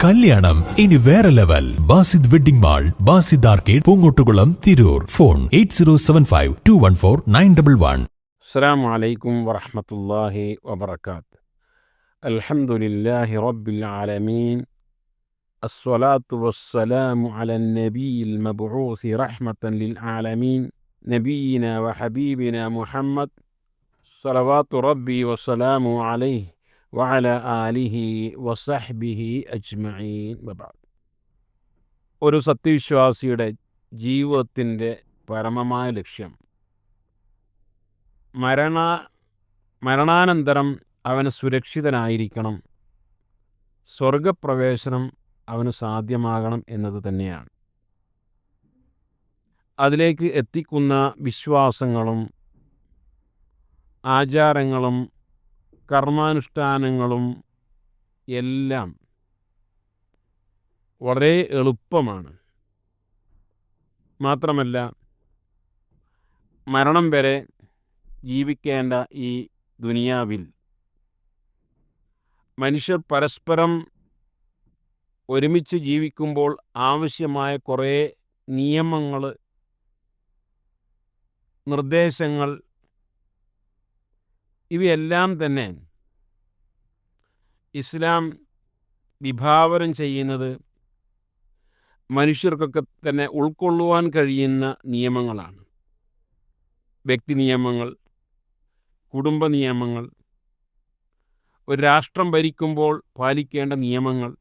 കല്യാണം ഇനി വേറെ level. Basid wedding mall, Basid arcade, Poongottukulam, Tirur. Phone 8075214911. അസ്സലാമു അലൈക്കും വറഹ്മത്തുള്ളാഹി വബറകാത്ത്. അൽഹംദുലില്ലാഹി റബ്ബിൽ ആലമീൻ. അസ്സലാത്തു വസ്സലാമു അലൻ നബിയിൽ മബ്ഊസി റഹ്മത്തൻ ലിൽ ആലമീൻ നബിയിന വഹബീബിന മുഹമ്മദ് സ്വലവാത്തു റബ്ബി വസ്സലാമു അലൈഹി വഅല ആലിഹി വസഹ്ബിഹി അജ്മഈൻ. വബഅദ്. ഒരു സത്യവിശ്വാസിയുടെ ജീവിതത്തിൻ്റെ പരമമായ ലക്ഷ്യം മരണാനന്തരം അവന് സുരക്ഷിതനായിരിക്കണം, സ്വർഗപ്രവേശനം അവന് സാധ്യമാകണം എന്നത് തന്നെയാണ്. അതിലേക്ക് എത്തിക്കുന്ന വിശ്വാസങ്ങളും ആചാരങ്ങളും കർമാനുഷ്ഠാനങ്ങളും എല്ലാം വളരെ എളുപ്പമാണ്. മാത്രമല്ല, മരണം വരെ ജീവിക്കേണ്ട ഈ ദുനിയാവിൽ മനുഷ്യർ പരസ്പരം ഒരുമിച്ച് ജീവിക്കുമ്പോൾ ആവശ്യമായ കുറേ നിയമങ്ങൾ, നിർദ്ദേശങ്ങൾ, ഇവയെല്ലാം തന്നെ ഇസ്ലാം വിഭാവനം ചെയ്യുന്നത് മനുഷ്യർക്കൊക്കെ തന്നെ ഉൾക്കൊള്ളുവാൻ കഴിയുന്ന നിയമങ്ങളാണ്. വ്യക്തി നിയമങ്ങൾ, കുടുംബ നിയമങ്ങൾ, ഒരു രാഷ്ട്രം ഭരിക്കുമ്പോൾ പാലിക്കേണ്ട നിയമങ്ങൾ,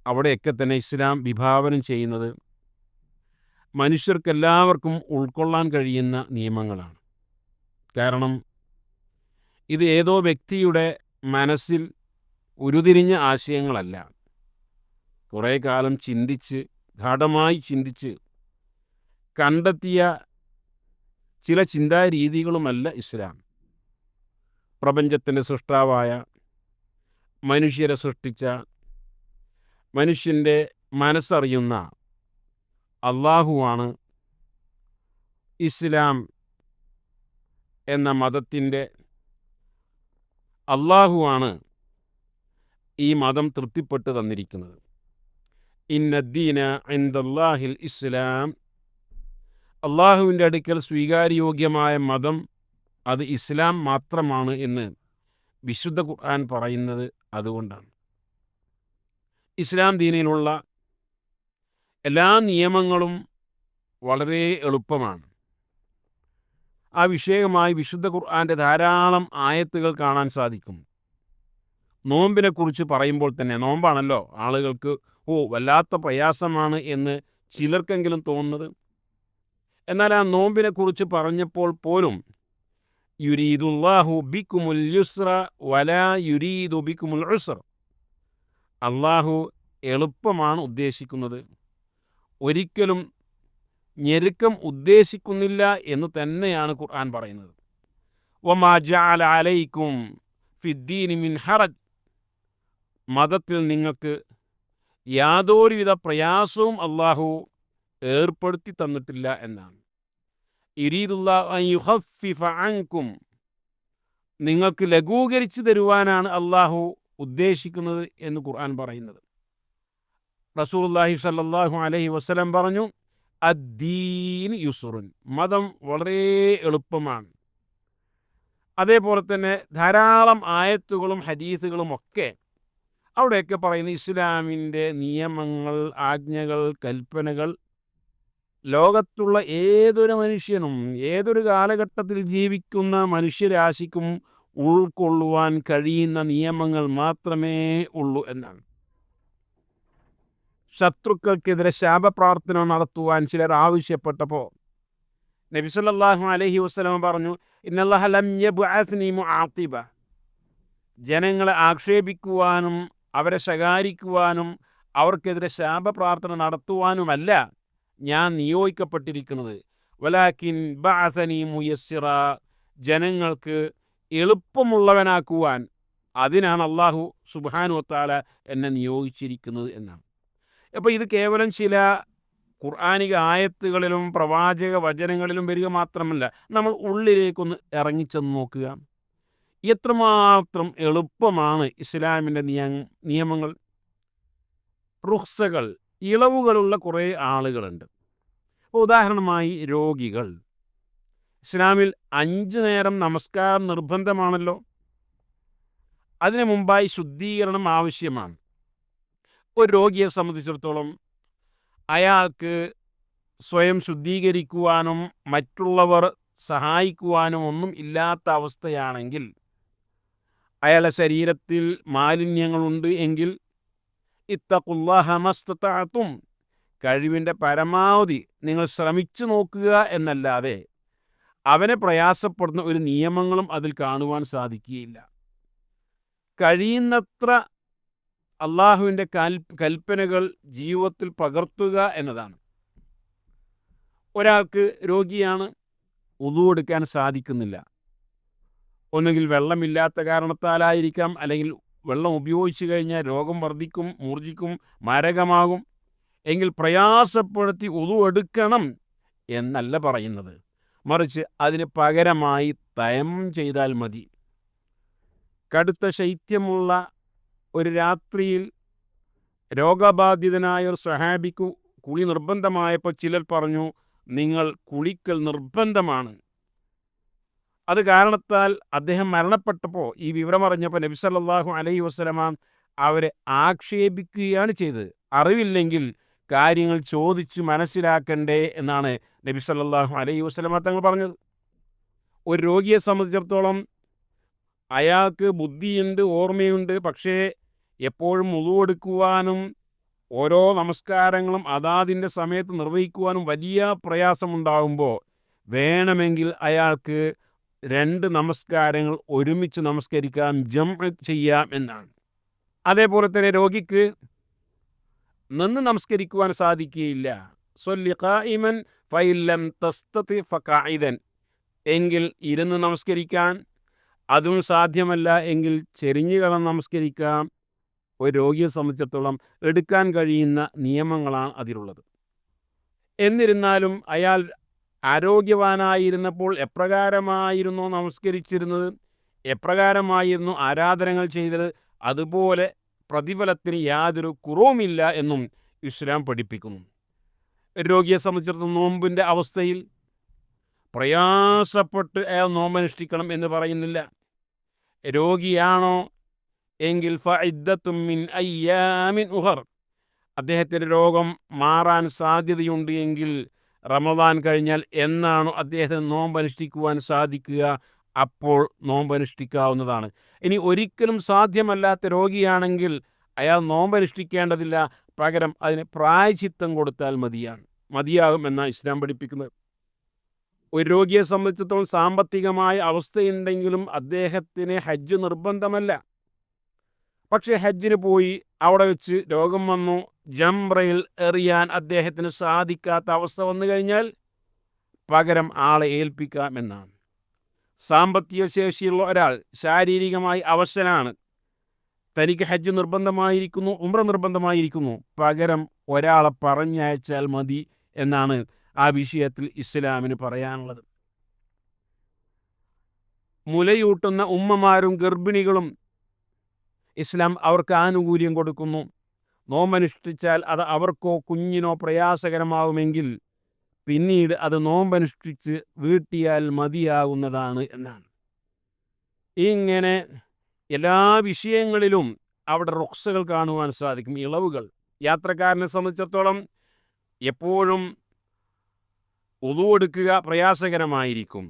അവിടെയൊക്കെ തന്നെ ഇസ്ലാം വിഭാവനം ചെയ്യുന്നത് മനുഷ്യർക്കെല്ലാവർക്കും ഉൾക്കൊള്ളാൻ കഴിയുന്ന നിയമങ്ങളാണ്. കാരണം ഇത് ഏതോ വ്യക്തിയുടെ മനസ്സിൽ ഉരുതിരിഞ്ഞ ആശയങ്ങളല്ല. കുറേ കാലം ഗാഢമായി ചിന്തിച്ച് കണ്ടെത്തിയ ചില ചിന്താരീതികളുമല്ല ഇസ്ലാം. പ്രപഞ്ചത്തിൻ്റെ സൃഷ്ടാവായ, മനുഷ്യരെ സൃഷ്ടിച്ച, മനുഷ്യൻ്റെ മനസ്സറിയുന്ന അള്ളാഹുവാണ് ഇസ്ലാം എന്ന മതത്തിൻ്റെ, അള്ളാഹുവാണ് ഈ മതം തൃപ്തിപ്പെട്ട് തന്നിരിക്കുന്നത്. ഇന്നദ്ദീന ഇൻദല്ലാഹിൽ ഇസ്ലാം, അള്ളാഹുവിൻ്റെ അടുക്കൽ സ്വീകാര്യോഗ്യമായ മതം അത് ഇസ്ലാം മാത്രമാണ് എന്ന് വിശുദ്ധ ഖുർആൻ പറയുന്നത് അതുകൊണ്ടാണ്. ഇസ്ലാം ദീനിലുള്ള എല്ലാ നിയമങ്ങളും വളരെ എളുപ്പമാണ്. ആ വിഷയമായി വിശുദ്ധ ഖുർആൻ്റെ ധാരാളം ആയത്തുകൾ കാണാൻ സാധിക്കും. നോമ്പിനെക്കുറിച്ച് പറയുമ്പോൾ തന്നെ, നോമ്പാണല്ലോ ആളുകൾക്ക് വല്ലാത്ത പ്രയാസമാണ് എന്ന് ചിലർക്കെങ്കിലും തോന്നുന്നത്. എന്നാൽ ആ നോമ്പിനെക്കുറിച്ച് പറഞ്ഞപ്പോൾ പോലും യുരീദുല്ലാഹു ബിക്കുമുൽ യുസ്ര വലാ യുരീദു ബിക്കുമുൽ ഉസ്ര, അള്ളാഹു എളുപ്പമാണ് ഉദ്ദേശിക്കുന്നത്, ഒരിക്കലും ഞെരുക്കം ഉദ്ദേശിക്കുന്നില്ല എന്ന് തന്നെയാണ് ഖുർആൻ പറയുന്നത്. വമാ ജഅല അലൈക്കും ഫിദ്ദീനി മിൻ ഹറജ്, മതത്തിൽ നിങ്ങൾക്ക് യാതൊരുവിധ പ്രയാസവും അള്ളാഹു ഏർപ്പെടുത്തി തന്നിട്ടില്ല എന്നാണ്. യുരീദുല്ലാഹു അൻ യുഖഫിഫ അൻകും, നിങ്ങൾക്ക് ലഘൂകരിച്ച് തരുവാനാണ് അള്ളാഹു ഉദ്ദേശിക്കുന്നത് എന്ന് ഖുർആൻ പറയുന്നത്. റസൂലുള്ളാഹി സ്വല്ലല്ലാഹു അലൈഹി വസല്ലം പറഞ്ഞു, അദ്ദീൻ യുസ്റുൻ, മതം വളരെ എളുപ്പമാണ്. അതേപോലെ തന്നെ ധാരാളം ആയത്തുകളും ഹദീസുകളും ഒക്കെ അവിടെയൊക്കെ പറയുന്ന ഇസ്ലാമിൻ്റെ നിയമങ്ങൾ, ആജ്ഞകൾ, കൽപ്പനകൾ ലോകത്തുള്ള ഏതൊരു മനുഷ്യനും ഏതൊരു കാലഘട്ടത്തിൽ ജീവിക്കുന്ന മനുഷ്യരാശിക്കും ഉൾക്കൊള്ളുവാൻ കഴിയുന്ന നിയമങ്ങൾ മാത്രമേ ഉള്ളൂ എന്നാണ്. ശത്രുക്കൾക്കെതിരെ ശാപപ്രാർത്ഥന നടത്തുവാൻ ചിലർ ആവശ്യപ്പെട്ടപ്പോൾ നബി സല്ലല്ലാഹു അലൈഹി വസല്ലം പറഞ്ഞു, ഇന്നല്ലാഹ ലം യബ്അസ്നി മുആത്തിബ, ജനങ്ങളെ ആക്ഷേപിക്കുവാനും അവരെ ശകാരിക്കുവാനും അവർക്കെതിരെ ശാപപ്രാർത്ഥന നടത്തുവാനുമല്ല ഞാൻ നിയോഗിക്കപ്പെട്ടിരിക്കുന്നത്, വലാകിൻ ബഅസനി മുയസ്സിറ, ജനങ്ങൾക്ക് എളുപ്പമുള്ളവനാക്കുവാൻ, അതിനാണ് അല്ലാഹു സുബ്ഹാനഹു വതആല എന്നെ നിയോഗിച്ചിരിക്കുന്നത് എന്നാണ്. അപ്പോൾ ഇത് കേവലം ചില ഖുർആനിക ആയത്തുകളിലും പ്രവാചക വചനങ്ങളിലും വരിക മാത്രമല്ല, നമ്മൾ ഉള്ളിലേക്കൊന്ന് ഇറങ്ങിച്ചെന്ന് നോക്കുക. എത്രമാത്രം എളുപ്പമാണ് ഇസ്ലാമിൻ്റെ നിയമങ്ങൾ. റുഖ്സകൾ, ഇളവുകളുള്ള കുറേ ആളുകളുണ്ട്. ഉദാഹരണമായി രോഗികൾ. ഇസ്ലാമിൽ 5 നേരം നമസ്കാരം നിർബന്ധമാണല്ലോ. അതിനു മുമ്പായി ശുദ്ധീകരണം ആവശ്യമാണ്. ഒരു രോഗിയെ സംബന്ധിച്ചിടത്തോളം അയാൾക്ക് സ്വയം ശുദ്ധീകരിക്കുവാനും മറ്റുള്ളവർ സഹായിക്കുവാനും ഒന്നും ഇല്ലാത്ത അവസ്ഥയാണെങ്കിൽ, അയാളുടെ ശരീരത്തിൽ മാലിന്യങ്ങളുണ്ട് എങ്കിൽ ഇത്തഖുല്ലാഹ മസ്തതഅതും, കഴിവിൻ്റെ പരമാവധി നിങ്ങൾ ശ്രമിച്ചു നോക്കുക എന്നല്ലാതെ അവനെ പ്രയാസപ്പെടുന്ന ഒരു നിയമങ്ങളും അതിൽ കാണുവാൻ സാധിക്കുകയില്ല. കഴിയുന്നത്ര അള്ളാഹുവിൻ്റെ കൽപ്പനകൾ ജീവിതത്തിൽ പകർത്തുക എന്നതാണ്. ഒരാൾക്ക് രോഗിയാണ്, വുളു എടുക്കാൻ സാധിക്കുന്നില്ല. ഒന്നുകിൽ വെള്ളമില്ലാത്ത കാരണത്താലായിരിക്കാം, അല്ലെങ്കിൽ വെള്ളം ഉപയോഗിച്ചു കഴിഞ്ഞാൽ രോഗം വർദ്ധിക്കും, മൂർജിക്കും, മാരകമാകും. എങ്കിൽ പ്രയാസപ്പെടുത്തി വുളു എടുക്കണം എന്നല്ല പറയുന്നത്. മറിച്ച് അതിന് പകരമായി തയമ്മം ചെയ്താൽ മതി. കടുത്ത ശൈത്യമുള്ള ഒരു രാത്രിയിൽ രോഗബാധിതനായ ഒരു സ്വഹാബിക്കു കുളി നിർബന്ധമായപ്പോൾ ചിലർ പറഞ്ഞു, നിങ്ങൾ കുളിക്കൽ നിർബന്ധമാണ്. അത് കാരണത്താൽ അദ്ദേഹം മരണപ്പെട്ടപ്പോൾ ഈ വിവരമറിഞ്ഞപ്പോൾ നബി സല്ലല്ലാഹു അലൈഹി വസല്ലമ അവരെ ആക്ഷേപിക്കുകയാണ് ചെയ്തത്. അറിവില്ലെങ്കിൽ കാര്യങ്ങൾ ചോദിച്ച് മനസ്സിലാക്കണ്ടേ എന്നാണ് നബി സല്ലല്ലാഹു അലൈഹി വസല്ലമ തങ്ങൾ പറഞ്ഞത്. ഒരു രോഗിയെ സംബന്ധിച്ചിടത്തോളം അയാൾക്ക് ബുദ്ധിയുണ്ട്, ഓർമ്മയുണ്ട്, പക്ഷേ എപ്പോഴും വുളു എടുക്കുവാനും ഓരോ നമസ്കാരങ്ങളും അതാതിൻ്റെ സമയത്ത് നിർവഹിക്കുവാനും വലിയ പ്രയാസമുണ്ടാകുമ്പോൾ വേണമെങ്കിൽ അയാൾക്ക് 2 നമസ്കാരങ്ങൾ ഒരുമിച്ച് നമസ്കരിക്കാം, ജംഅ് ചെയ്യാം എന്നാണ്. അതേപോലെ തന്നെ രോഗിക്ക് നിന്ന് നമസ്കരിക്കുവാൻ സാധിക്കുകയില്ല. സ്വല്ലി ഖായിമൻ ഫഇൻ ലം തസ്തതി ഫഖാഇദൻ, എങ്കിൽ ഇരുന്ന് നമസ്കരിക്കാൻ, അതും സാധ്യമല്ല എങ്കിൽ ചെരിഞ്ഞു കിടന്ന് നമസ്കരിക്കാം. ഒരു രോഗിയെ സംബന്ധിച്ചിടത്തോളം എടുക്കാൻ കഴിയുന്ന നിയമങ്ങളാണ് അതിലുള്ളത്. എന്നിരുന്നാലും അയാൾ ആരോഗ്യവാനായിരുന്നപ്പോൾ എപ്രകാരമായിരുന്നു നമസ്കരിച്ചിരുന്നത്, എപ്രകാരമായിരുന്നു ആരാധനകൾ ചെയ്തത്, അതുപോലെ പ്രതിഫലത്തിന് യാതൊരു കുറവുമില്ല എന്നും ഇസ്ലാം പഠിപ്പിക്കുന്നു. രോഗിയെ സംബന്ധിച്ചിടത്തോളം നോമ്പിൻ്റെ അവസ്ഥയിൽ പ്രയാസപ്പെട്ട് അയാൾ നോമ്പനുഷ്ഠിക്കണം എന്ന് പറയുന്നില്ല. രോഗിയാണോ എങ്കിൽ ഫഇദ്ദത്തും മിൻ അയ്യാമിൻ ഉഖർ, അദ്ദേഹത്തിൻ്റെ രോഗം മാറാൻ സാധ്യതയുണ്ട് എങ്കിൽ റമദാൻ കഴിഞ്ഞാൽ എന്നാണോ അദ്ദേഹത്തിന് നോമ്പനുഷ്ഠിക്കുവാൻ സാധിക്കുക, അപ്പോൾ നോമ്പനുഷ്ഠിക്കാവുന്നതാണ്. ഇനി ഒരിക്കലും സാധ്യമല്ലാത്ത രോഗിയാണെങ്കിൽ അയാൾ നോമ്പനുഷ്ഠിക്കേണ്ടതില്ല, പകരം അതിന് പ്രായശ്ചിത്തം കൊടുത്താൽ മതിയാകും എന്നാണ് ഇസ്ലാം പഠിപ്പിക്കുന്നത്. ഒരു രോഗിയെ സംബന്ധിച്ചിടത്തോളം സാമ്പത്തികമായ അവസ്ഥയുണ്ടെങ്കിലും അദ്ദേഹത്തിന് ഹജ്ജ് നിർബന്ധമല്ല. പക്ഷേ ഹജ്ജിന് പോയി അവിടെ വെച്ച് രോഗം വന്നു, ജംറയിൽ എറിയാൻ അദ്ദേഹത്തിന് സാധിക്കാത്ത അവസ്ഥ വന്നു കഴിഞ്ഞാൽ പകരം ആളെ ഏൽപ്പിക്കാം എന്നാണ്. സാമ്പത്തിക ശേഷിയുള്ള ഒരാൾ ശാരീരികമായി അവശനാണ്, തനിക്ക് ഹജ്ജ് നിർബന്ധമായിരിക്കുന്നു, ഉംറ നിർബന്ധമായിരിക്കുന്നു, പകരം ഒരാളെ പറഞ്ഞയച്ചാൽ മതി എന്നാണ് ആ വിഷയത്തിൽ ഇസ്ലാമിന് പറയാനുള്ളത്. മുലയൂട്ടുന്ന ഉമ്മമാരും ഗർഭിണികളും ഇസ്ലാം അവർക്ക് ആനുകൂല്യം കൊടുക്കുന്നു. നോമ്പനുഷ്ഠിച്ചാൽ അത് അവർക്കോ കുഞ്ഞിനോ പ്രയാസകരമാവുമെങ്കിൽ പിന്നീട് അത് നോമ്പനുഷ്ഠിച്ച് വീട്ടിയാൽ മതിയാകുന്നതാണ് എന്നാണ്. ഇങ്ങനെ എല്ലാ വിഷയങ്ങളിലും അവിടെ റുഖ്സകൾ കാണുവാൻ സാധിക്കും, ഇളവുകൾ. യാത്രക്കാരനെ സംബന്ധിച്ചിടത്തോളം എപ്പോഴും വുളു എടുക്കുക പ്രയാസകരമായിരിക്കും.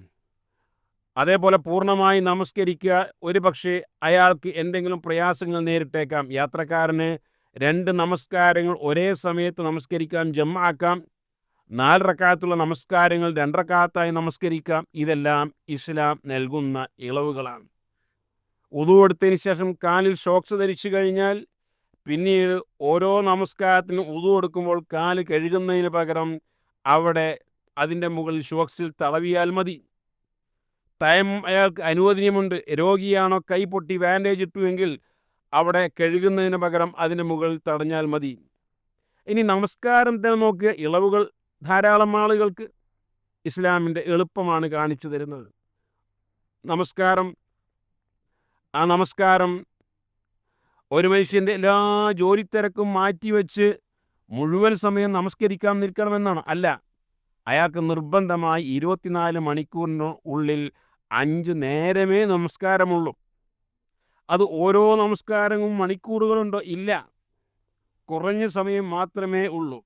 അതേപോലെ പൂർണ്ണമായി നമസ്കരിക്കുക, ഒരു പക്ഷേ അയാൾക്ക് എന്തെങ്കിലും പ്രയാസങ്ങൾ നേരിട്ടേക്കാം. യാത്രക്കാരന് 2 നമസ്കാരങ്ങൾ ഒരേ സമയത്ത് നമസ്കരിക്കാൻ ജംആക്കാം, 4 റക്അത്തുള്ള നമസ്കാരങ്ങൾ 2 റക്അത്തായി നമസ്കരിക്കാം. ഇതെല്ലാം ഇസ്ലാം നൽകുന്ന ഇളവുകളാണ്. വുളു എടുത്തതിന് ശേഷം കാലിൽ ഷോക്സ് ധരിച്ചു കഴിഞ്ഞാൽ പിന്നീട് ഓരോ നമസ്കാരത്തിനും വുളു എടുക്കുമ്പോൾ കാല് കഴുകുന്നതിന് പകരം അവിടെ അതിൻ്റെ മുകളിൽ ഷോക്സിൽ തടവിയാൽ മതി. തയമ്മം അയാൾക്ക് അനുവദനീയമുണ്ട്. രോഗിയാണോ കൈ പൊട്ടി ബാൻഡേജ് ഇട്ടുവെങ്കിൽ അവിടെ കഴുകുന്നതിന് പകരം അതിൻ്റെ മുകളിൽ തടഞ്ഞാൽ മതി. ഇനി നമസ്കാരം തന്നെ നോക്കുക, ഇളവുകൾ ധാരാളം ആളുകൾക്ക് ഇസ്ലാമിൻ്റെ എളുപ്പമാണ് കാണിച്ചു തരുന്നത്. നമസ്കാരം ഒരു മനുഷ്യൻ്റെ എല്ലാ ജോലിത്തിരക്കും മാറ്റിവെച്ച് മുഴുവൻ സമയം നമസ്കരിക്കാൻ നിൽക്കണമെന്നാണ്. അല്ല, അയാൾക്ക് നിർബന്ധമായി 24 മണിക്കൂറിന് ഉള്ളിൽ 5 നേരമേ നമസ്കാരമുള്ളൂ. അത് ഓരോ നമസ്കാരവും മണിക്കൂറുകളുണ്ടോ? ഇല്ല, കുറഞ്ഞ സമയം മാത്രമേ ഉള്ളൂ.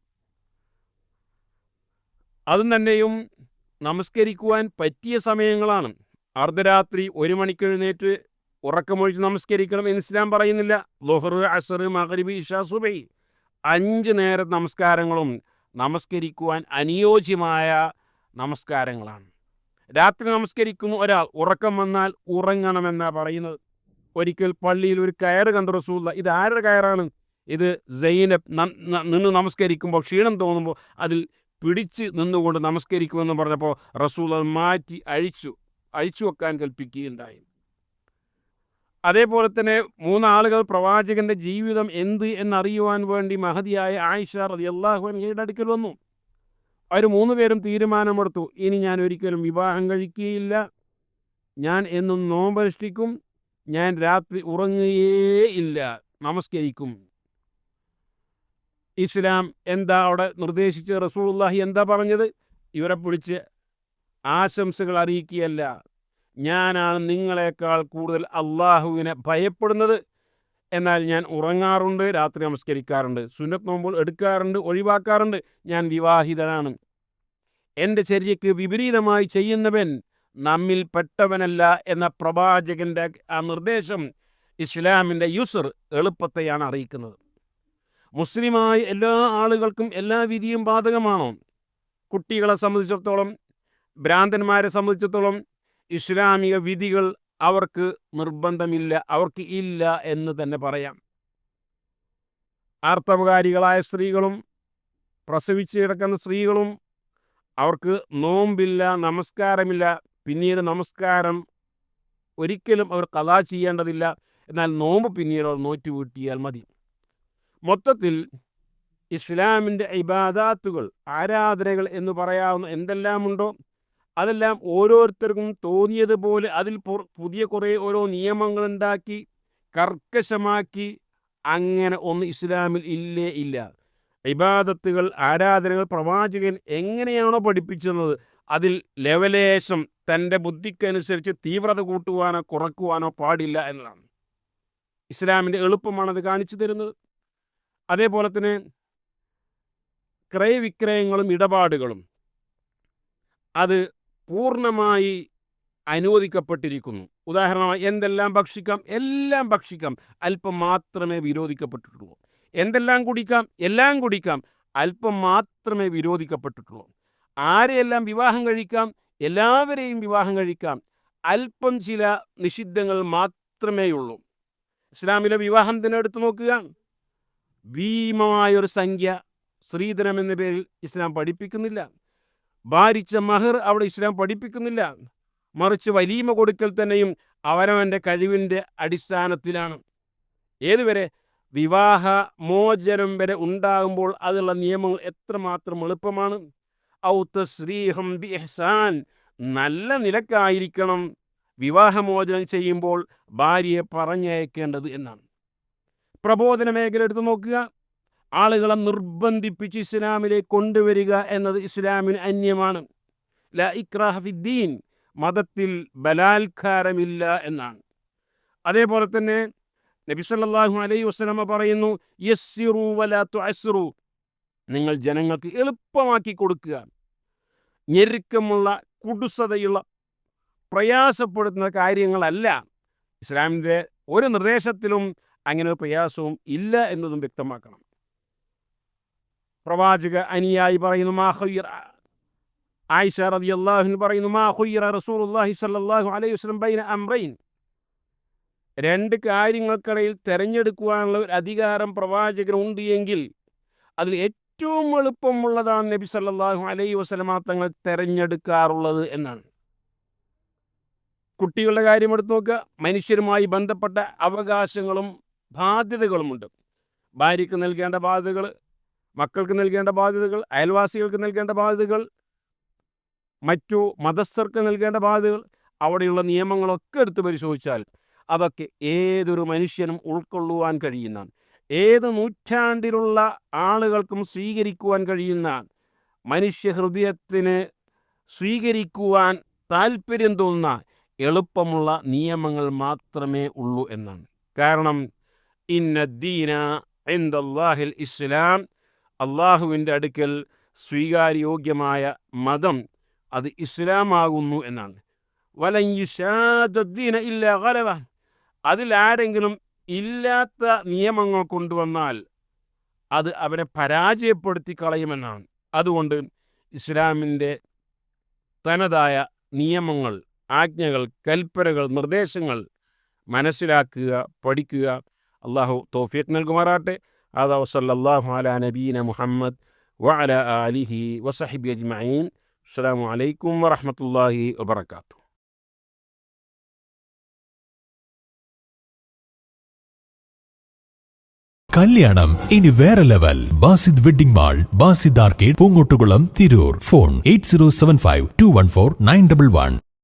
അതും തന്നെയും നമസ്കരിക്കുവാൻ പറ്റിയ സമയങ്ങളാണ്. അർദ്ധരാത്രി 1 മണിക്ക് എഴുന്നേറ്റ് ഉറക്കമൊഴിച്ച് നമസ്കരിക്കണം എന്ന് ഇസ്ലാം പറയുന്നില്ല. ളുഹർ, അസർ, മഗ്രിബ്, ഇശാ, സുബഹി 5 നേരം നമസ്കാരങ്ങളും നമസ്കരിക്കുവാൻ അനുയോജ്യമായ നമസ്കാരങ്ങളാണ്. രാത്രി നമസ്കരിക്കുന്ന ഒരാൾ ഉറക്കം വന്നാൽ ഉറങ്ങണമെന്നാണ് പറയുന്നത്. ഒരിക്കൽ പള്ളിയിൽ ഒരു കയറ് കണ്ടു റസൂലുള്ളാഹി. ഇത് ആരുടെ കയറാണ്? ഇത് സൈനബ് നിന്ന് നമസ്കരിക്കുമ്പോൾ ക്ഷീണം തോന്നുമ്പോൾ അതിൽ പിടിച്ച് നിന്നുകൊണ്ട് നമസ്കരിക്കുമെന്ന് പറഞ്ഞപ്പോൾ റസൂലുള്ളാഹി മാറ്റി അഴിച്ചു വെക്കാൻ കൽപ്പിക്കുകയുണ്ടായി. അതേപോലെ തന്നെ 3 ആളുകൾ പ്രവാചകന്റെ ജീവിതം എന്ത് എന്നറിയുവാൻ വേണ്ടി മഹതിയായ ആയിഷ റളിയല്ലാഹു അൻഹയുടെ അടുക്കൽ വന്നു. അവർ 3 പേരും തീരുമാനമെടുത്തു, ഇനി ഞാൻ ഒരിക്കലും വിവാഹം കഴിക്കുകയില്ല, ഞാൻ എന്നും നോമ്പനുഷ്ഠിക്കും, ഞാൻ രാത്രി ഉറങ്ങുകയേ ഇല്ല, നമസ്കരിക്കും. ഇസ്ലാം എന്താ അവിടെ നിർദ്ദേശിച്ച്? റസൂലുള്ളാഹി എന്താ പറഞ്ഞത്? ഇവരെ പിടിച്ച് ആശംസകൾ അറിയിക്കുകയല്ല, ഞാനാണ് നിങ്ങളെക്കാൾ കൂടുതൽ അള്ളാഹുവിനെ ഭയപ്പെടുന്നത്, എന്നാൽ ഞാൻ ഉറങ്ങാറുണ്ട്, രാത്രി നമസ്കരിക്കാറുണ്ട്, സുന്നത്ത് നോമ്പുകൾ എടുക്കാറുണ്ട്, ഒഴിവാക്കാറുണ്ട്, ഞാൻ വിവാഹിതനാണ്. എൻ്റെ ചര്യയ്ക്ക് വിപരീതമായി ചെയ്യുന്നവൻ നമ്മിൽ പെട്ടവനല്ല എന്ന പ്രവാചകൻ്റെ ആ നിർദ്ദേശം ഇസ്ലാമിൻ്റെ യുസ്ർ, എളുപ്പത്തെയാണ് അറിയിക്കുന്നത്. മുസ്ലിമായ എല്ലാ ആളുകൾക്കും എല്ലാ വിധിയും ബാധകമാണോ? കുട്ടികളെ സംബന്ധിച്ചിടത്തോളം, ഭ്രാന്തന്മാരെ സംബന്ധിച്ചിടത്തോളം ഇസ്ലാമിക വിധികൾ അവർക്ക് നിർബന്ധമില്ല, അവർക്ക് ഇല്ല എന്ന് തന്നെ പറയാം. ആർത്തവകാരികളായ സ്ത്രീകളും പ്രസവിച്ച് കിടക്കുന്ന സ്ത്രീകളും അവർക്ക് നോമ്പില്ല, നമസ്കാരമില്ല. പിന്നീട് നമസ്കാരം ഒരിക്കലും അവർ ഖളാ ചെയ്യേണ്ടതില്ല, എന്നാൽ നോമ്പ് പിന്നീട് അവർ നോറ്റ് വീട്ടിയാൽ മതി. മൊത്തത്തിൽ ഇസ്ലാമിൻ്റെ ഇബാദാത്തുകൾ, ആരാധനകൾ എന്ന് പറയാവുന്ന എന്തെല്ലാമുണ്ടോ അതെല്ലാം ഓരോരുത്തർക്കും തോന്നിയതുപോലെ അതിൽ പുതിയ കുറേ ഓരോ നിയമങ്ങളുണ്ടാക്കി കർക്കശമാക്കി അങ്ങനെ ഒന്ന് ഇസ്ലാമിൽ ഇല്ല. ഇബാദത്തുകൾ, ആരാധനകൾ പ്രവാചകൻ എങ്ങനെയാണോ പഠിപ്പിച്ചിരുന്നത് അതിൽ ലെവലേശം തൻ്റെ ബുദ്ധിക്കനുസരിച്ച് തീവ്രത കൂട്ടുവാനോ കുറക്കുവാനോ പാടില്ല എന്നതാണ്. ഇസ്ലാമിൻ്റെ എളുപ്പമാണത് കാണിച്ചു തരുന്നത്. അതേപോലെ തന്നെ ക്രയവിക്രയങ്ങളും ഇടപാടുകളും അത് പൂർണ്ണമായി അനുവദിക്കപ്പെട്ടിരിക്കുന്നു. ഉദാഹരണമായി എന്തെല്ലാം ഭക്ഷിക്കാം? എല്ലാം ഭക്ഷിക്കാം, അല്പം മാത്രമേ വിരോധിക്കപ്പെട്ടിട്ടുള്ളൂ. എന്തെല്ലാം കുടിക്കാം? എല്ലാം കുടിക്കാം, അല്പം മാത്രമേ വിരോധിക്കപ്പെട്ടിട്ടുള്ളൂ. ആരെയെല്ലാം വിവാഹം കഴിക്കാം? എല്ലാവരെയും വിവാഹം കഴിക്കാം, അല്പം ചില നിഷിദ്ധങ്ങൾ മാത്രമേയുള്ളൂ. ഇസ്ലാമിലെ വിവാഹം തന്നെ എടുത്തു നോക്കുക. ഭീമമായൊരു സംഖ്യ സ്ത്രീധനം എന്ന പേരിൽ ഇസ്ലാം പഠിപ്പിക്കുന്നില്ല. ഭാരിച്ച മഹർ അവിടെ ഇസ്ലാം പഠിപ്പിക്കുന്നില്ല. മറിച്ച് വലീമ കൊടുക്കൽ തന്നെയും അവനവൻ്റെ കഴിവിൻ്റെ അടിസ്ഥാനത്തിലാണ്. ഏതുവരെ? വിവാഹ മോചനം വരെ ഉണ്ടാകുമ്പോൾ അതിലുള്ള നിയമങ്ങൾ എത്രമാത്രം എളുപ്പമാണ്. ഔ തസ്രീഹം ബി ഇഹ്സാൻ, നല്ല നിലക്കായിരിക്കണം വിവാഹമോചനം ചെയ്യുമ്പോൾ ഭാര്യയെ പറഞ്ഞയക്കേണ്ടത് എന്നാണ്. പ്രബോധന മേഖല എടുത്തു നോക്കുക. ആളുകളെ നിർബന്ധിപ്പിച്ച് ഇസ്ലാമിലേക്ക് കൊണ്ടുവരിക എന്നത് ഇസ്ലാമിന് അന്യമാണ്. ലാ ഇക്രാഹ ഫിദ്ദീൻ, മതത്തിൽ ബലാത്കാരമില്ല എന്നാണ്. അതേപോലെ തന്നെ നബി സല്ലല്ലാഹു അലൈഹി വസല്ലമ പറയുന്നു, യസ്സിറു വലാ തുഅസ്സിറു, നിങ്ങൾ ജനങ്ങൾക്ക് എളുപ്പമാക്കി കൊടുക്കുക. ഞെരുക്കമുള്ള, കുടുസതയുള്ള, പ്രയാസപ്പെടുത്തുന്ന കാര്യങ്ങളല്ല. ഇസ്ലാമിൻ്റെ ഒരു നിർദ്ദേശത്തിലും അങ്ങനെ ഒരു പ്രയാസവും ഇല്ല എന്നതും വ്യക്തമാക്കണം. പ്രവാചക അനുയായി പറയുന്നു, ആയിഷ റളിയല്ലാഹു അൻഹ പറയുന്നു, മാ ഖുയ്യിറ റസൂലുള്ളാഹി സ്വല്ലല്ലാഹു അലൈഹി വസല്ലം ബൈന അംറൈൻ, 2 കാര്യങ്ങൾക്കിടയിൽ തിരഞ്ഞെടുക്കുവാനുള്ള ഒരു അധികാരം പ്രവാചകനുണ്ട് എങ്കിൽ അതിൽ ഏറ്റവും എളുപ്പമുള്ളതാണ് നബി സല്ലല്ലാഹു അലൈഹി വസല്ലമ തങ്ങൾ തിരഞ്ഞെടുക്കാറുള്ളത് എന്നാണ്. കുട്ടികളുടെ കാര്യം എടുത്തു നോക്കുക. മനുഷ്യരുമായി ബന്ധപ്പെട്ട അവകാശങ്ങളും ബാധ്യതകളുമുണ്ട്. ഭാര്യയ്ക്ക് നൽകേണ്ട ബാധ്യതകൾ, മക്കൾക്ക് നൽകേണ്ട ബാധ്യതകൾ, അയൽവാസികൾക്ക് നൽകേണ്ട ബാധ്യതകൾ, മറ്റു മതസ്ഥർക്ക് നൽകേണ്ട ബാധ്യതകൾ, അവിടെയുള്ള നിയമങ്ങളൊക്കെ എടുത്ത് പരിശോധിച്ചാൽ അതൊക്കെ ഏതൊരു മനുഷ്യനും ഉൾക്കൊള്ളുവാൻ കഴിയുന്നതാണ്. ഏത് നൂറ്റാണ്ടിലുള്ള ആളുകൾക്കും സ്വീകരിക്കുവാൻ കഴിയുന്ന, മനുഷ്യഹൃദയത്തിന് സ്വീകരിക്കുവാൻ താല്പര്യം തോന്നുന്ന എളുപ്പമുള്ള നിയമങ്ങൾ മാത്രമേ ഉള്ളൂ എന്നാണ്. കാരണം ഇന്നദ്ദീന ഇൻദല്ലാഹിൽ ഇസ്ലാം, അള്ളാഹുവിൻ്റെ അടുക്കൽ സ്വീകാര്യോഗ്യമായ മതം അത് ഇസ്ലാമാകുന്നു എന്നാണ്. വലൻ യുശാദ്ദീന ഇല്ലാ ഗലബ, അതിലാരെങ്കിലും ഇല്ലാത്ത നിയമങ്ങൾ കൊണ്ടുവന്നാൽ അത് അവനെ പരാജയപ്പെടുത്തി കളയുമെന്നാണ്. അതുകൊണ്ട് ഇസ്ലാമിൻ്റെ തനതായ നിയമങ്ങൾ, ആജ്ഞകൾ, കൽപ്പനകൾ, നിർദ്ദേശങ്ങൾ മനസ്സിലാക്കുക, പഠിക്കുക. അള്ളാഹു തൗഫീഖ് നൽകുമാറാട്ടെ. അതാ വസല്ലല്ലാഹു അലാ നബീന മുഹമ്മദ് വഅലാ ആലിഹി വസഹ്ബിഹി അജ്മഈൻ. അസ്സലാമു അലൈക്കും വറഹ്മത്തുള്ളാഹി വബറകാതുഹു. കല്യാണം ഇനി വേറെ level. Basid wedding mall, Basid arcade, Poongottukulam, Tirur. Phone 8075 214 911.